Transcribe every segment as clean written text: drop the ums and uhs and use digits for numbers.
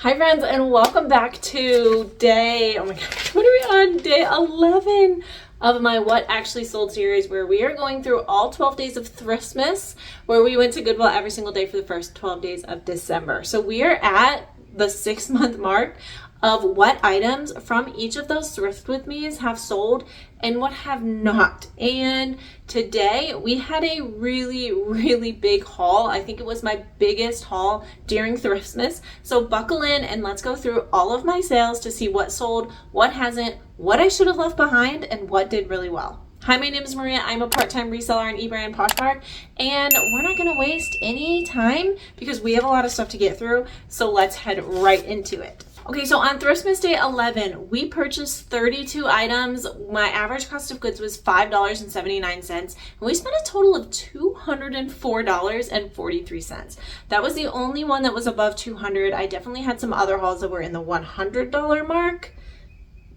Hi friends, and welcome back to day, oh my gosh, what are we on? Day 11 of my What Actually Sold series, where we are going through all 12 days of Thriftmas, where we went to Goodwill every single day for the first 12 days of December. So we are at the 6-month mark of what items from each of those Thrift With Me's have sold and what have not. And today we had a really big haul. I think it was my biggest haul during Thriftmas. So buckle in and let's go through all of my sales to see what sold, what hasn't, what I should have left behind, and what did really well. Hi, my name is Maria. I'm a part-time reseller on eBay and Poshmark, and we're not going to waste any time because we have a lot of stuff to get through. So let's head right into it. Okay, so on Thriftmas Day 11, we purchased 32 items. My average cost of goods was $5.79, and we spent a total of $204.43. That was the only one that was above $200. I definitely had some other hauls that were in the $100 mark,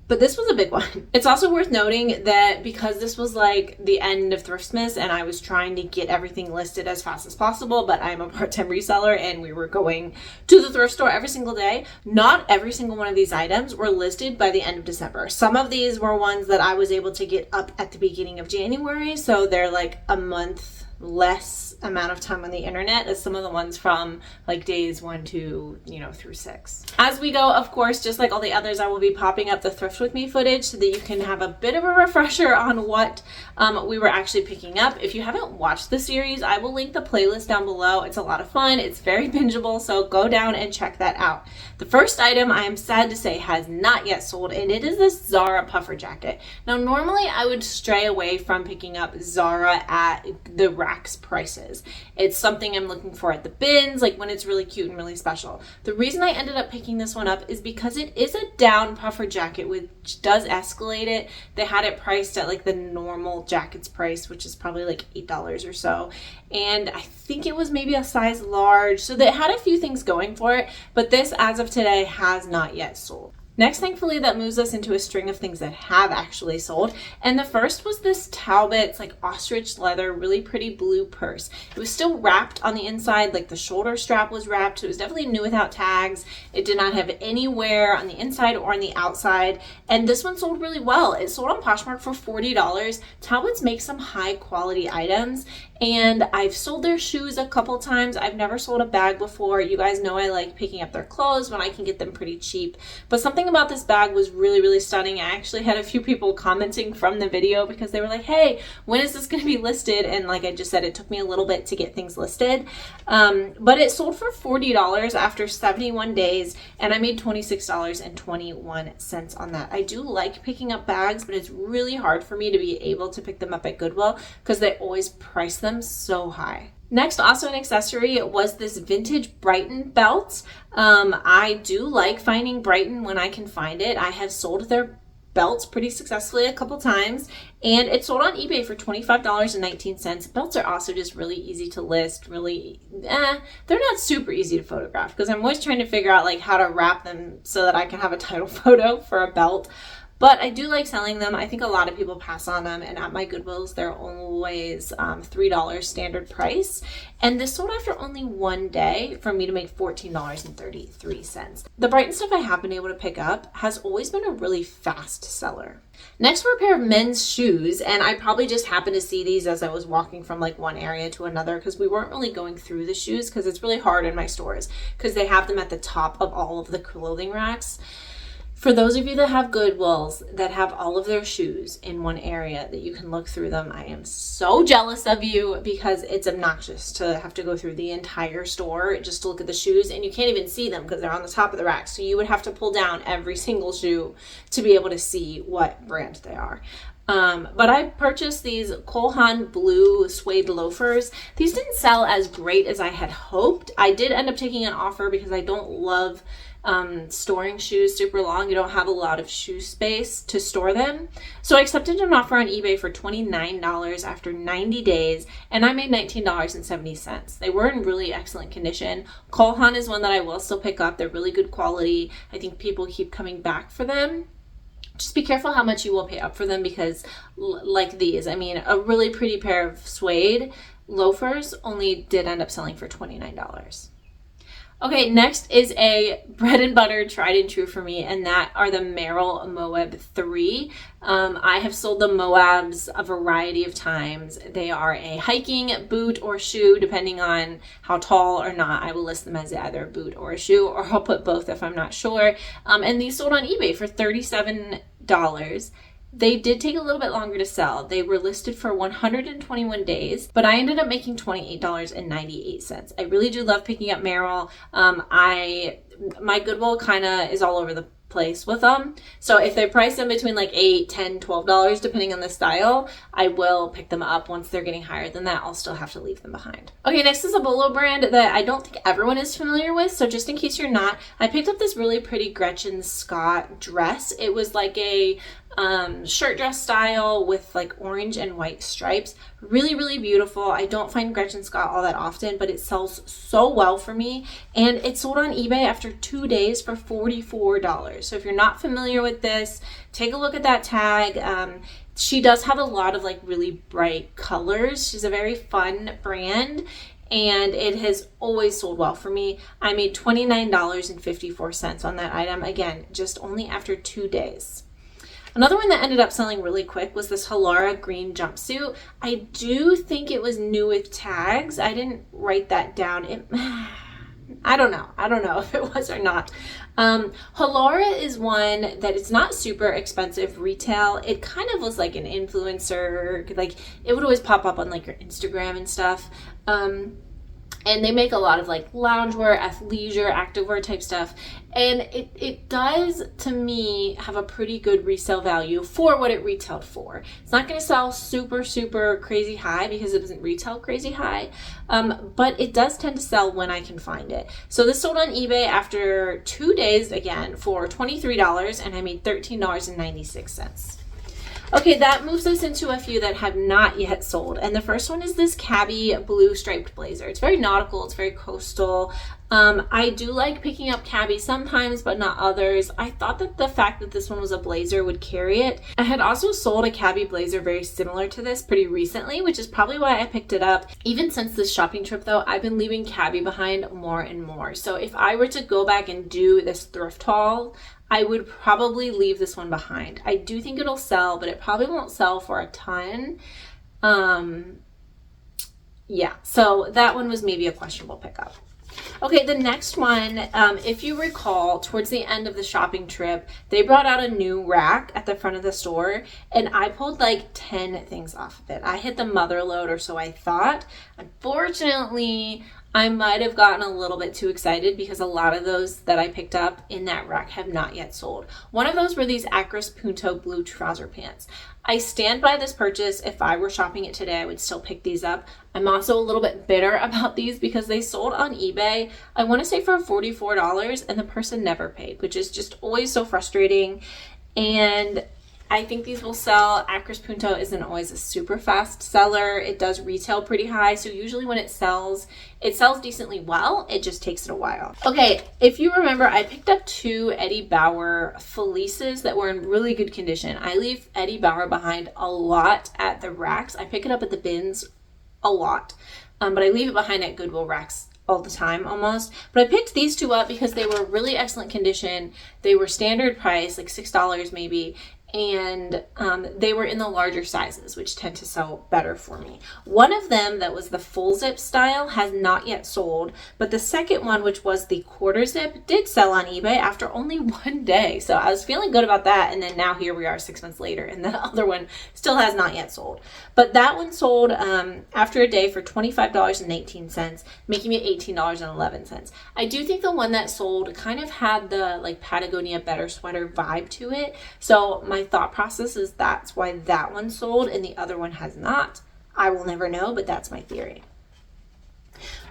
but this was a big one. It's also worth noting that because this was like the end of Thriftmas and I was trying to get everything listed as fast as possible, but I'm a part-time reseller and we were going to the thrift store every single day, not every single one of these items were listed by the end of December. Some of these were ones that I was able to get up at the beginning of January, so they're like a month less amount of time on the internet as some of the ones from like days 1 to through 6. As we go, of course, just like all the others, I will be popping up the Thrift With Me footage so that you can have a bit of a refresher on what we were actually picking up. If you haven't watched the series, I will link the playlist down below. It's a lot of fun. It's very bingeable, so go down and check that out. The first item, I am sad to say, has not yet sold, and it is this Zara puffer jacket. Now, normally I would stray away from picking up Zara at the Racks prices. It's something I'm looking for at the bins, like when it's really cute and really special. The reason I ended up picking this one up is because it is a down puffer jacket, which does escalate it. They had it priced at like the normal jacket's price, which is probably like $8 or so. And I think it was maybe a size large. So they had a few things going for it, but this as of today has not yet sold. Next, thankfully, that moves us into a string of things that have actually sold. And the first was this Talbot's like ostrich leather, really pretty blue purse. It was still wrapped on the inside, like the shoulder strap was wrapped. So it was definitely new without tags. It did not have any wear on the inside or on the outside. And this one sold really well. It sold on Poshmark for $40. Talbot's makes some high quality items. And I've sold their shoes a couple times. I've never sold a bag before. You guys know I like picking up their clothes when I can get them pretty cheap. But something about this bag was really stunning. I actually had a few people commenting from the video because they were like, hey, when is this going to be listed? And like I just said, it took me a little bit to get things listed. But it sold for $40 after 71 days, and I made $26.21 on that. I do like picking up bags, but it's really hard for me to be able to pick them up at Goodwill because they always price them so high. Next, also an accessory, was this vintage Brighton belt. I do like finding Brighton when I can find it. I have sold their belts pretty successfully a couple times, and it sold on eBay for $25.19. Belts are also just really easy to list, they're not super easy to photograph because I'm always trying to figure out like how to wrap them so that I can have a title photo for a belt. But I do like selling them. I think a lot of people pass on them, and at my Goodwills, they're always $3 standard price. And this sold after only one day for me to make $14.33. The Brighton stuff I have been able to pick up has always been a really fast seller. Next were a pair of men's shoes, and I probably just happened to see these as I was walking from like one area to another because we weren't really going through the shoes because it's really hard in my stores because they have them at the top of all of the clothing racks. For those of you that have Goodwills that have all of their shoes in one area that you can look through them, I am so jealous of you because it's obnoxious to have to go through the entire store just to look at the shoes, and you can't even see them because they're on the top of the rack. So you would have to pull down every single shoe to be able to see what brand they are. But I purchased these Cole Haan blue suede loafers. These didn't sell as great as I had hoped. I did end up taking an offer because I don't love storing shoes super long. You don't have a lot of shoe space to store them. So I accepted an offer on eBay for $29 after 90 days, and I made $19.70. They were in really excellent condition. Cole Haan is one that I will still pick up. They're really good quality. I think people keep coming back for them. Just be careful how much you will pay up for them because like these, I mean, a really pretty pair of suede loafers only did end up selling for $29. Okay, next is a bread and butter tried and true for me, and that are the Merrell Moab 3. I have sold the Moabs a variety of times. They are a hiking boot or shoe, depending on how tall or not. I will list them as either a boot or a shoe, or I'll put both if I'm not sure. And these sold on eBay for $37. They did take a little bit longer to sell. They were listed for 121 days, but I ended up making $28.98. I really do love picking up Merrell. My Goodwill kind of is all over the place with them. So if they price them between like $8, $10, $12, depending on the style, I will pick them up. Once they're getting higher than that, I'll still have to leave them behind. Okay, next is a Bolo brand that I don't think everyone is familiar with. So just in case you're not, I picked up this really pretty Gretchen Scott dress. It was like a shirt dress style with like orange and white stripes. Really, really beautiful. I don't find Gretchen Scott all that often, but it sells so well for me. And it sold on eBay after 2 days for $44. So if you're not familiar with this, take a look at that tag. She does have a lot of like really bright colors. She's a very fun brand, and it has always sold well for me. I made $29.54 on that item. Again, just only after 2 days. Another one that ended up selling really quick was this Halara green jumpsuit. I do think it was new with tags. I didn't write that down. I don't know if it was or not. Halara is one that it's not super expensive retail. It kind of was like an influencer, like it would always pop up on like your Instagram and stuff. And they make a lot of like loungewear, athleisure, activewear type stuff. And it does, to me, have a pretty good resale value for what it retailed for. It's not going to sell super, super crazy high because it doesn't retail crazy high. But it does tend to sell when I can find it. So this sold on eBay after 2 days, again, for $23, and I made $13.96. Okay, that moves us into a few that have not yet sold. And the first one is this cabby blue striped blazer. It's very nautical, it's very coastal. I do like picking up cabby sometimes, but not others. I thought that the fact that this one was a blazer would carry it. I had also sold a cabby blazer very similar to this pretty recently, which is probably why I picked it up. Even since this shopping trip though, I've been leaving cabby behind more and more. So if I were to go back and do this thrift haul, I would probably leave this one behind. I do think it'll sell, but it probably won't sell for a ton. Yeah, so that one was maybe a questionable pickup. Okay, the next one, if you recall, towards the end of the shopping trip, they brought out a new rack at the front of the store, and I pulled like 10 things off of it. I hit the mother load, or so I thought. Unfortunately, I might have gotten a little bit too excited because a lot of those that I picked up in that rack have not yet sold. One of those were these Acris Punto blue trouser pants. I stand by this purchase. If I were shopping it today, I would still pick these up. I'm also a little bit bitter about these because they sold on eBay, I want to say for $44, and the person never paid, which is just always so frustrating. And I think these will sell. Acris Punto isn't always a super fast seller. It does retail pretty high, so usually when it sells decently well. It just takes it a while. Okay, if you remember, I picked up 2 Eddie Bauer fleeces that were in really good condition. I leave Eddie Bauer behind a lot at the racks. I pick it up at the bins a lot, but I leave it behind at Goodwill racks all the time almost. But I picked these 2 up because they were really excellent condition. They were standard price, like $6 maybe, and they were in the larger sizes, which tend to sell better for me. One of them that was the full zip style has not yet sold, but the second one, which was the quarter zip, did sell on eBay after only 1 day. So I was feeling good about that, and then now here we are 6 months later, and the other one still has not yet sold. But that one sold after a day for $25.18, making me $18.11. I do think the one that sold kind of had the like Patagonia Better Sweater vibe to it, so my thought process is that's why that one sold and the other one has not. I will never know, but that's my theory.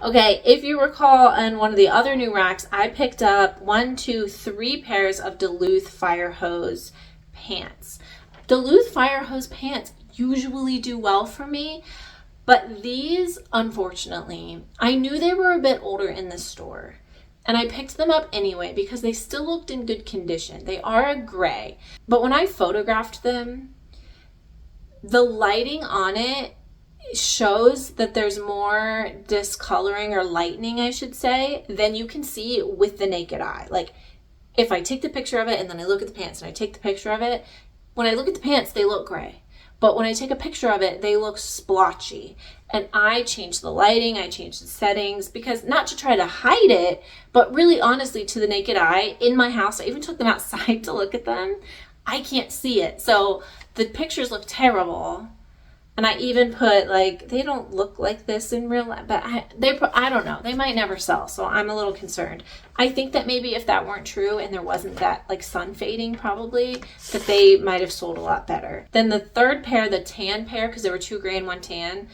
Okay, if you recall, on one of the other new racks, I picked up 3 pairs of Duluth Fire Hose pants. Duluth Fire Hose pants usually do well for me, but these, unfortunately, I knew they were a bit older in the store. And I picked them up anyway because they still looked in good condition. They are a gray, but when I photographed them, the lighting on it shows that there's more discoloring or lightening, I should say, than you can see with the naked eye. Like if I take the picture of it and then I look at the pants and I take the picture of it, when I look at the pants, they look gray. But when I take a picture of it, they look splotchy. And I changed the lighting, I changed the settings, because not to try to hide it, but really honestly to the naked eye in my house, I even took them outside to look at them. I can't see it. So the pictures look terrible. And I even put like, they don't look like this in real life, but I don't know. They might never sell. So I'm a little concerned. I think that maybe if that weren't true and there wasn't that like sun fading probably, that they might have sold a lot better. Then the third pair, the tan pair, because there were 2 gray and 1 tan,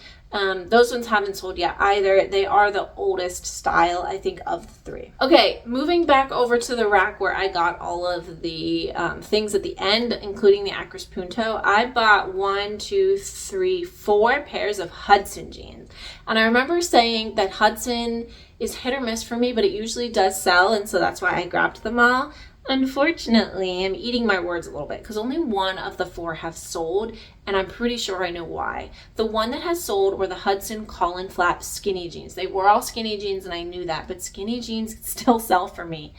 those ones haven't sold yet either. They are the oldest style, I think, of the 3. Okay, moving back over to the rack where I got all of the things at the end, including the Acris Punto. I bought 4 pairs of Hudson jeans. And I remember saying that Hudson is hit or miss for me, but it usually does sell, and so that's why I grabbed them all. Unfortunately, I'm eating my words a little bit because only 1 of the 4 have sold, and I'm pretty sure I know why. The one that has sold were the Hudson Colin Flap skinny jeans. They were all skinny jeans, and I knew that, but skinny jeans still sell for me.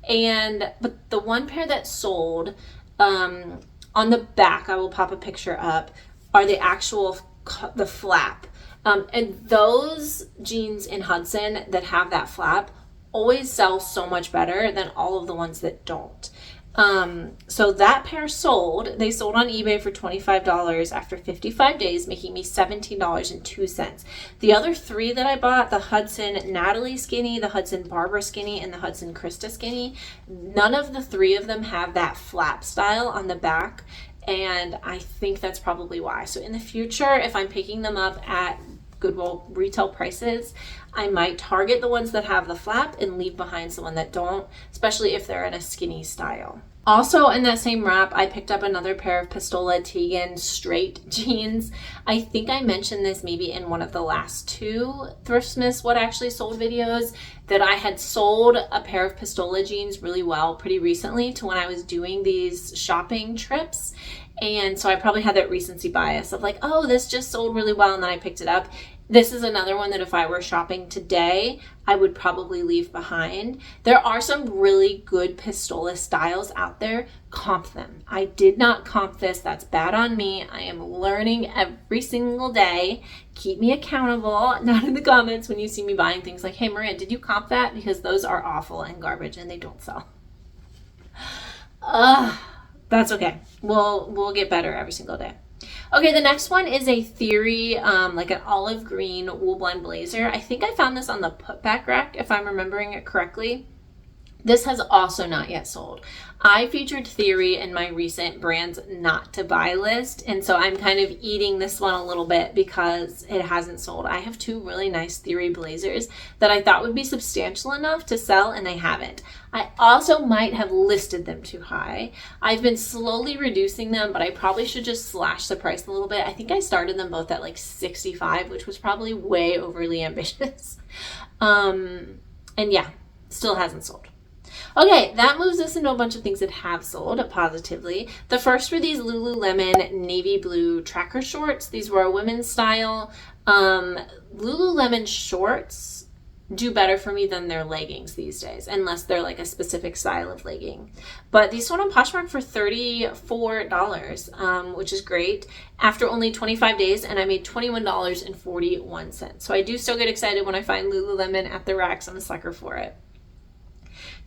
But the one pair that sold, on the back, I will pop a picture up, are the actual, the flap. And those jeans in Hudson that have that flap always sell so much better than all of the ones that don't. So that pair sold. They sold on eBay for $25 after 55 days, making me $17.02. The other 3 that I bought, the Hudson Natalie skinny, the Hudson Barbara skinny, and the Hudson Krista skinny, none of the 3 of them have that flap style on the back, and I think that's probably why. So in the future, if I'm picking them up at Goodwill retail prices, I might target the ones that have the flap and leave behind the one that don't, especially if they're in a skinny style. Also in that same wrap, I picked up another pair of Pistola Tegan straight jeans. I think I mentioned this maybe in one of the last 2 Thriftmas What Actually Sold videos, that I had sold a pair of Pistola jeans really well pretty recently to when I was doing these shopping trips. And so I probably had that recency bias of like, oh, this just sold really well, and then I picked it up. This is another one that if I were shopping today, I would probably leave behind. There are some really good Pistola styles out there. Comp them. I did not comp this. That's bad on me. I am learning every single day. Keep me accountable. Not in the comments when you see me buying things like, hey, Maria, did you comp that? Because those are awful and garbage and they don't sell. That's okay. We'll get better every single day. Okay, the next one is a Theory, like an olive green wool blend blazer. I think I found this on the putback rack, if I'm remembering it correctly. This has also not yet sold. I featured Theory in my recent brands not to buy list, and so I'm kind of eating this one a little bit because it hasn't sold. I have 2 really nice Theory blazers that I thought would be substantial enough to sell, and they haven't. I also might have listed them too high. I've been slowly reducing them, but I probably should just slash the price a little bit. I think I started them both at like $65, which was probably way overly ambitious. And yeah, still hasn't sold. Okay, that moves us into a bunch of things that have sold positively. The first were these Lululemon navy blue tracker shorts. These were a women's style. Lululemon shorts do better for me than their leggings these days, unless they're like a specific style of legging. But these sold on Poshmark for $34, which is great, after only 25 days, and I made $21.41. So I do still get excited when I find Lululemon at the racks. I'm a sucker for it.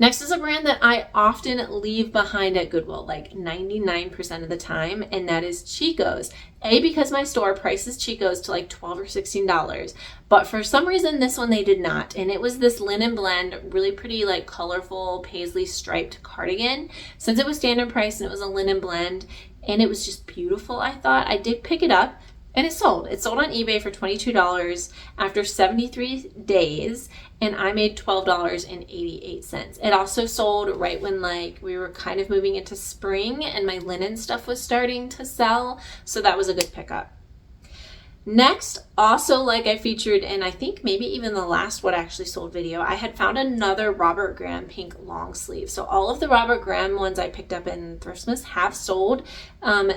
Next is a brand that I often leave behind at Goodwill, like 99% of the time, and that is Chico's. Because my store prices Chico's to like $12 or $16, but for some reason this one they did not, and it was this linen blend, really pretty like colorful paisley striped cardigan. Since it was standard price and it was a linen blend, and it was just beautiful, I thought. I did pick it up. And it sold. It sold on eBay for $22 after 73 days, and I made $12.88. It also sold right when like we were kind of moving into spring and my linen stuff was starting to sell, so that was a good pickup. Next, also like I featured in, I think maybe even the last What Actually Sold video, I had found another Robert Graham pink long sleeve. So all of the Robert Graham ones I picked up in Thriftmas have sold.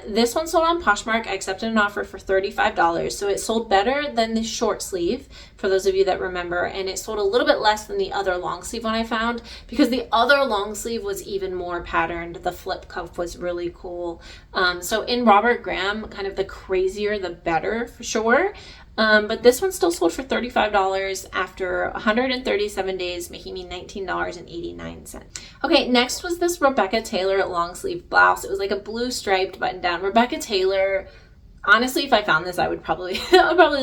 This one sold on Poshmark. I accepted an offer for $35. So it sold better than the short sleeve, for those of you that remember, and it sold a little bit less than the other long sleeve one I found, because the other long sleeve was even more patterned. The flip cuff was really cool. So in Robert Graham, kind of the crazier the better for sure. But this one still sold for $35 after 137 days, making me $19.89. Okay, next was this Rebecca Taylor long sleeve blouse. It was like a blue striped button down. Rebecca Taylor, honestly, if I found this, I would probably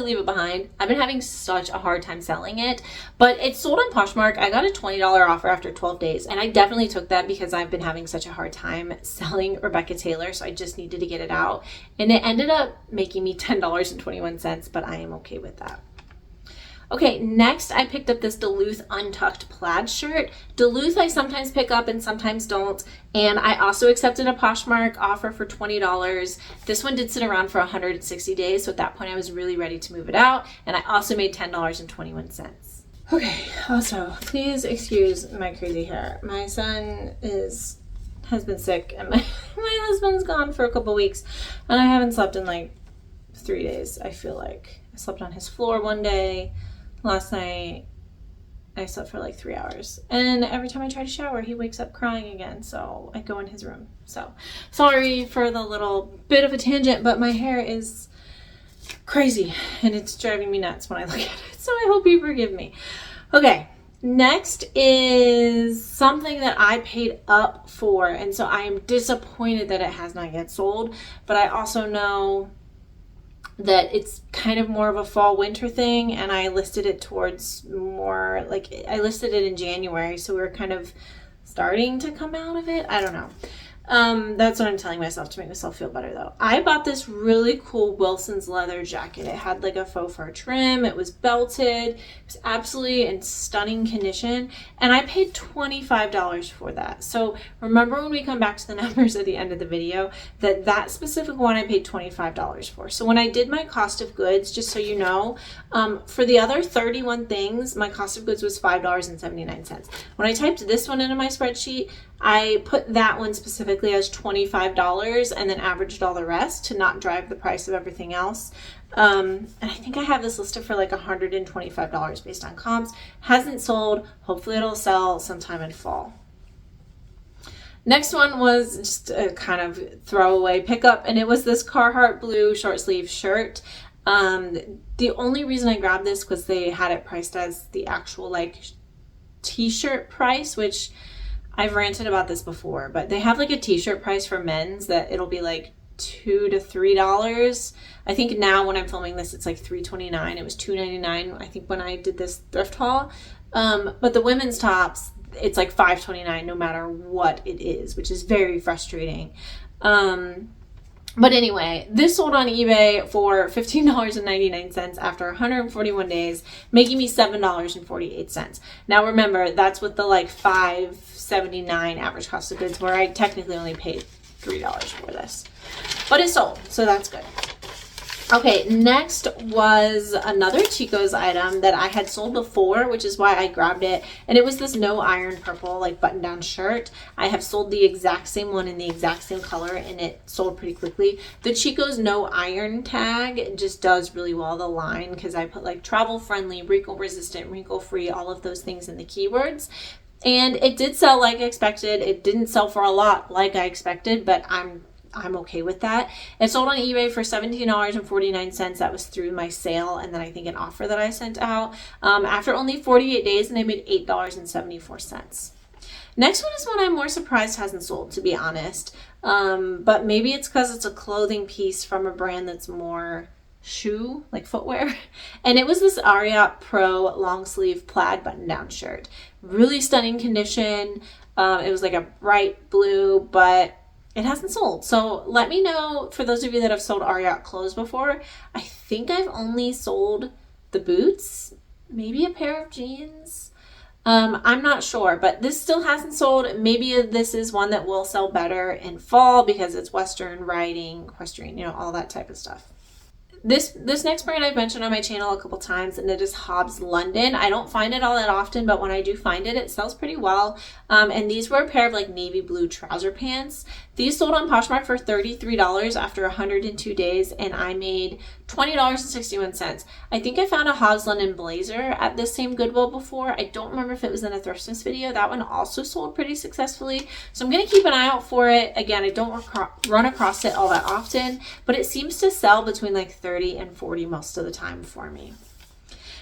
leave it behind. I've been having such a hard time selling it, but it sold on Poshmark. I got a $20 offer after 12 days, and I definitely took that because I've been having such a hard time selling Rebecca Taylor, so I just needed to get it out. And it ended up making me $10.21, but I am okay with that. Okay, next I picked up this Duluth untucked plaid shirt. Duluth I sometimes pick up and sometimes don't. And I also accepted a Poshmark offer for $20. This one did sit around for 160 days. So at that point I was really ready to move it out. And I also made $10.21. Okay, also please excuse my crazy hair. My son has been sick and my husband's gone for a couple weeks. And I haven't slept in like 3 days, I feel like. I slept on his floor one day. Last night, I slept for like 3 hours. And every time I try to shower, he wakes up crying again. So I go in his room. So sorry for the little bit of a tangent, but my hair is crazy. And it's driving me nuts when I look at it. So I hope you forgive me. Okay, next is something that I paid up for. And so I am disappointed that it has not yet sold. But I also know that it's kind of more of a fall winter thing, and I listed it towards more, like I listed it in January, so we're kind of starting to come out of it. I don't know. That's what I'm telling myself to make myself feel better though. I bought this really cool Wilson's leather jacket. It had like a faux fur trim. It was belted. It was absolutely in stunning condition. And I paid $25 for that. So remember when we come back to the numbers at the end of the video, that specific one I paid $25 for. So when I did my cost of goods, just so you know, for the other 31 things, my cost of goods was $5.79. When I typed this one into my spreadsheet, I put that one specifically as $25 and then averaged all the rest to not drive the price of everything else. And I think I have this listed for like $125 based on comps. Hasn't sold. Hopefully it'll sell sometime in fall. Next one was just a kind of throwaway pickup, and it was this Carhartt blue short sleeve shirt. The only reason I grabbed this was they had it priced as the actual like t-shirt price, which I've ranted about this before, but they have like a t-shirt price for men's that it'll be like $2 to $3. I think now when I'm filming this, it's like $3.29. It was $2.99, I think, when I did this thrift haul. But the women's tops, it's like $5.29 no matter what it is, which is very frustrating. But anyway, this sold on eBay for $15.99 after 141 days, making me $7.48. Now remember, that's with the like $5.79 average cost of goods, where I technically only paid $3 for this. But it sold, so that's good. Okay, next was another Chico's item that I had sold before, which is why I grabbed it. And it was this no iron purple like button down shirt. I have sold the exact same one in the exact same color, and it sold pretty quickly. The Chico's no iron tag just does really well, the line, because I put like travel friendly, wrinkle resistant, wrinkle free, all of those things in the keywords. And it did sell like I expected. It didn't sell for a lot like I expected, but I'm okay with that. It sold on eBay for $17.49. That was through my sale, and then I think an offer that I sent out after only 48 days, and I made $8.74. Next one is one I'm more surprised hasn't sold, to be honest. But maybe it's because it's a clothing piece from a brand that's more shoe, like footwear. And it was this Ariat Pro long sleeve plaid button down shirt. Really stunning condition. It was like a bright blue, but it hasn't sold. So let me know, for those of you that have sold Ariat clothes before. I think I've only sold the boots, maybe a pair of jeans. I'm not sure, but this still hasn't sold. Maybe this is one that will sell better in fall because it's Western riding, equestrian, all that type of stuff. This next brand I've mentioned on my channel a couple times, and it is Hobbs London. I don't find it all that often, but when I do find it, it sells pretty well. And these were a pair of like navy blue trouser pants. These sold on Poshmark for $33 after 102 days, and I made $20.61. I think I found a Hobbs London blazer at this same Goodwill before. I don't remember if it was in a Thriftmas video. That one also sold pretty successfully. So I'm going to keep an eye out for it. Again, I don't run across it all that often, but it seems to sell between like 30 and 40 most of the time for me.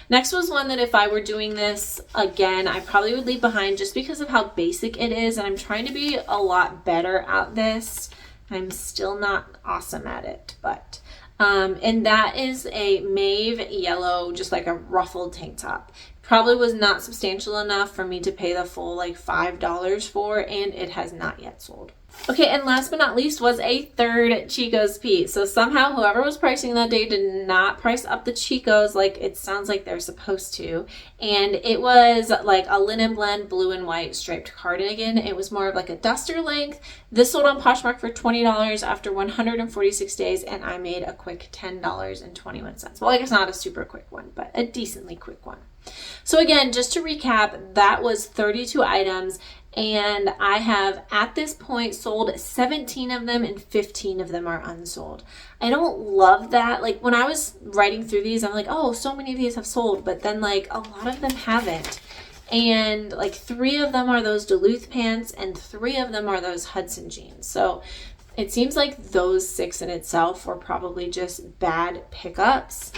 Next was one that if I were doing this again, I probably would leave behind just because of how basic it is. And I'm trying to be a lot better at this. I'm still not awesome at it, but, and that is a mauve yellow, just like a ruffled tank top. Probably was not substantial enough for me to pay the full like $5 for, and it has not yet sold. Okay, and last but not least was a third Chico's piece. So somehow whoever was pricing that day did not price up the Chicos like it sounds like they're supposed to. And it was like a linen blend blue and white striped cardigan. It was more of like a duster length. This sold on Poshmark for $20 after 146 days, and I made a quick $10.21. Well, I guess not a super quick one, but a decently quick one. So again, just to recap, that was 32 items. And I have at this point sold 17 of them, and 15 of them are unsold. I don't love that. Like when I was writing through these, I'm like, oh, so many of these have sold, but then like a lot of them haven't. And like 3 of them are those Duluth pants, and 3 of them are those Hudson jeans. So it seems like those 6 in itself were probably just bad pickups.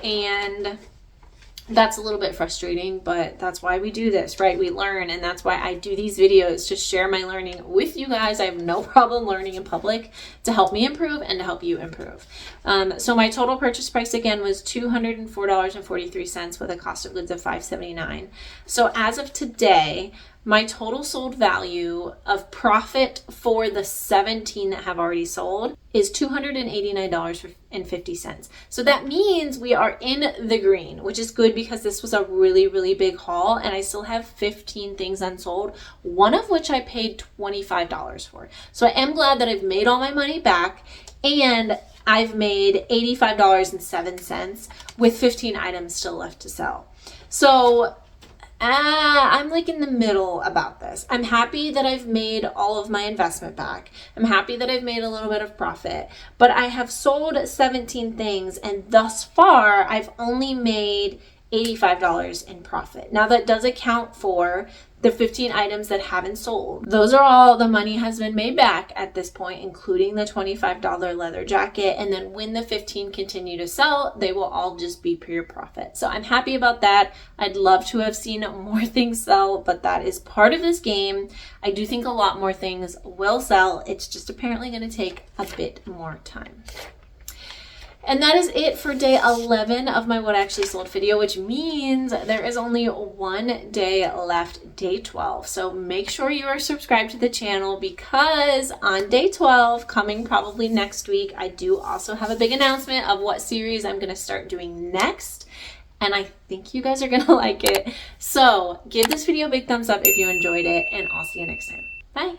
And that's a little bit frustrating, but that's why we do this, right? We learn, and that's why I do these videos, to share my learning with you guys. I have no problem learning in public, to help me improve and to help you improve. So my total purchase price again was $204.43 with a cost of goods of $579. So as of today, my total sold value of profit for the 17 that have already sold is $289.50. So that means we are in the green, which is good because this was a really, really big haul, and I still have 15 things unsold, one of which I paid $25 for. So I am glad that I've made all my money back, and I've made $85.07 with 15 items still left to sell. So I'm like in the middle about this. I'm happy that I've made all of my investment back. I'm happy that I've made a little bit of profit, but I have sold 17 things, and thus far I've only made $85 in profit. Now that does account for the 15 items that haven't sold. Those are all the money has been made back at this point, including the $25 leather jacket. And then when the 15 continue to sell, they will all just be pure profit. So I'm happy about that. I'd love to have seen more things sell, but that is part of this game. I do think a lot more things will sell. It's just apparently going to take a bit more time. And that is it for day 11 of my What Actually Sold video, which means there is only one day left, day 12. So make sure you are subscribed to the channel, because on day 12, coming probably next week, I do also have a big announcement of what series I'm going to start doing next. And I think you guys are going to like it. So give this video a big thumbs up if you enjoyed it, and I'll see you next time. Bye.